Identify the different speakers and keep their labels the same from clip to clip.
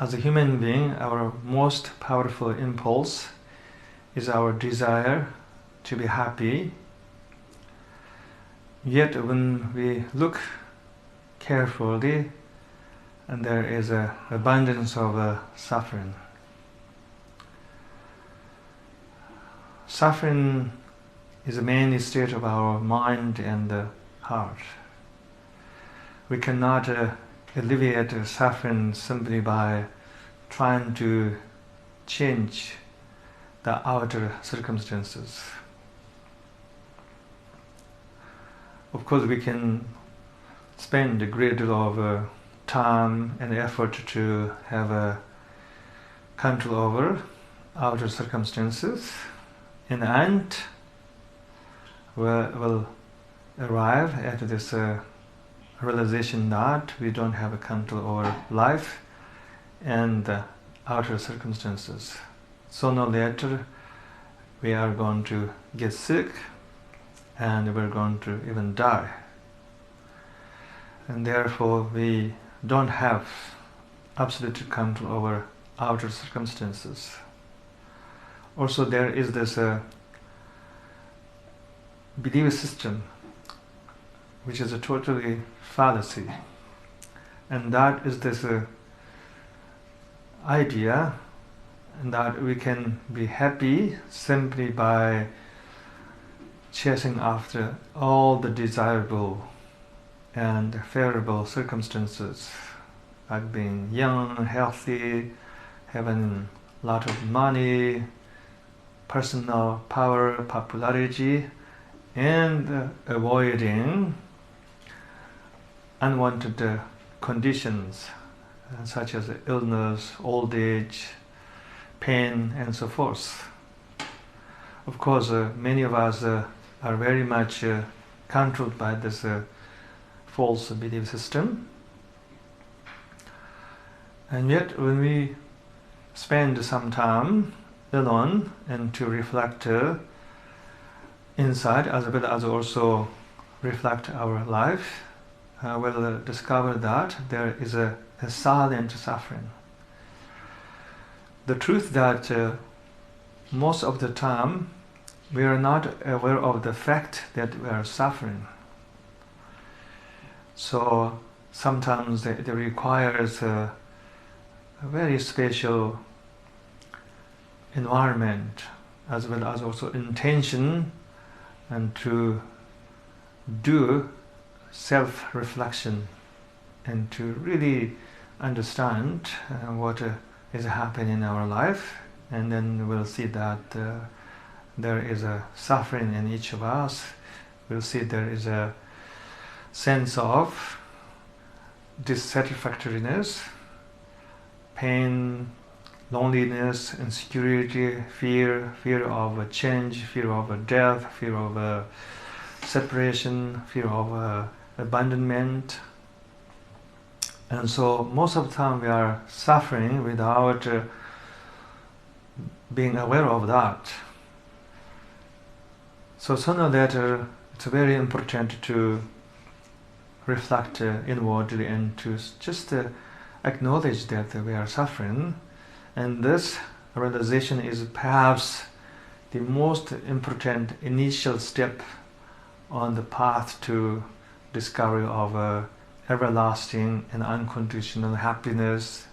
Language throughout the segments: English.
Speaker 1: as a human being, our most powerful impulse is our desire to be happy. Yet when we look carefully, and there is an abundance of suffering. Suffering is the main state of our mind and heart. We cannot alleviate suffering simply by trying to change the outer circumstances. Of course, we can spend a great deal of time and effort to have a control over outer circumstances. In the end, we'll arrive at this realization that we don't have a control over life and the outer circumstances. Sooner or later, we are going to get sick and we're going to even die. And therefore, we don't have absolute control over outer circumstances. Also, there is this belief system which is a totally fallacy, and that is this idea that we can be happy simply by chasing after all the desirable and favorable circumstances, like being young, healthy, having a lot of money, personal power, popularity, and avoiding unwanted conditions such as illness, old age, pain, and so forth. Of course, many of us are very much controlled by this false belief system. And yet, when we spend some time alone and to reflect inside, as well as also reflect our life, we'll discover that there is a silent suffering. The truth that most of the time we are not aware of the fact that we are suffering. So sometimes it requires a very special environment as well as also intention and to do self-reflection and to really understand what is happening in our life, and then we'll see that there is a suffering in each of us. We'll see there is a sense of dissatisfactoriness, pain, loneliness, insecurity, fear of change, fear of death, fear of separation, fear of abandonment. And so most of the time we are suffering without being aware of that. So sooner or later, it's very important to reflect inwardly and to just acknowledge that we are suffering. And this realization is perhaps the most important initial step on the path to discovery of everlasting and unconditional happiness,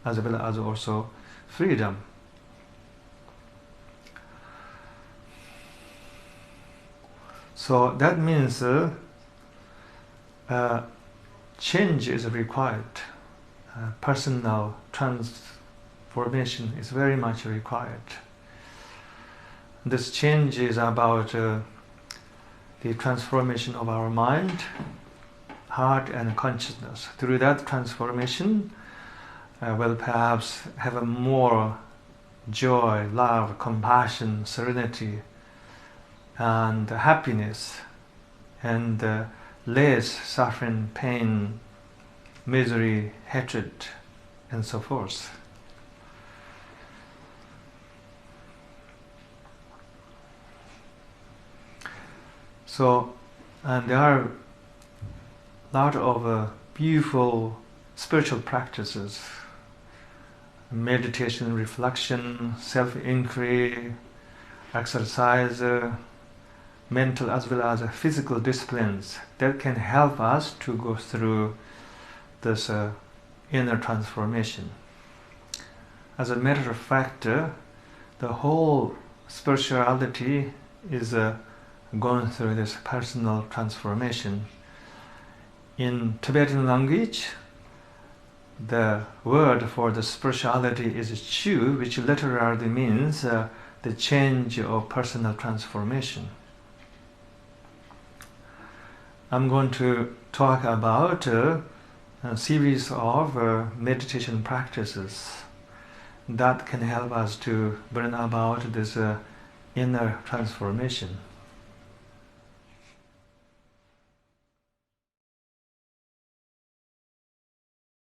Speaker 1: as well as also freedom. So that means change is required. Personal transformation is very much required. This change is about the transformation of our mind, heart, and consciousness. Through that transformation, we'll perhaps have a more joy, love, compassion, serenity, and happiness, and less suffering, pain, misery, hatred, and so forth. So, and there are a lot of beautiful spiritual practices meditation, reflection, self-inquiry, exercise, mental as well as physical disciplines that can help us to go through this inner transformation. As a matter of fact, the whole spirituality is going through this personal transformation. In Tibetan language, the word for the spirituality is chu, which literally means the change or personal transformation. I'm going to talk about a series of meditation practices that can help us to bring about this inner transformation.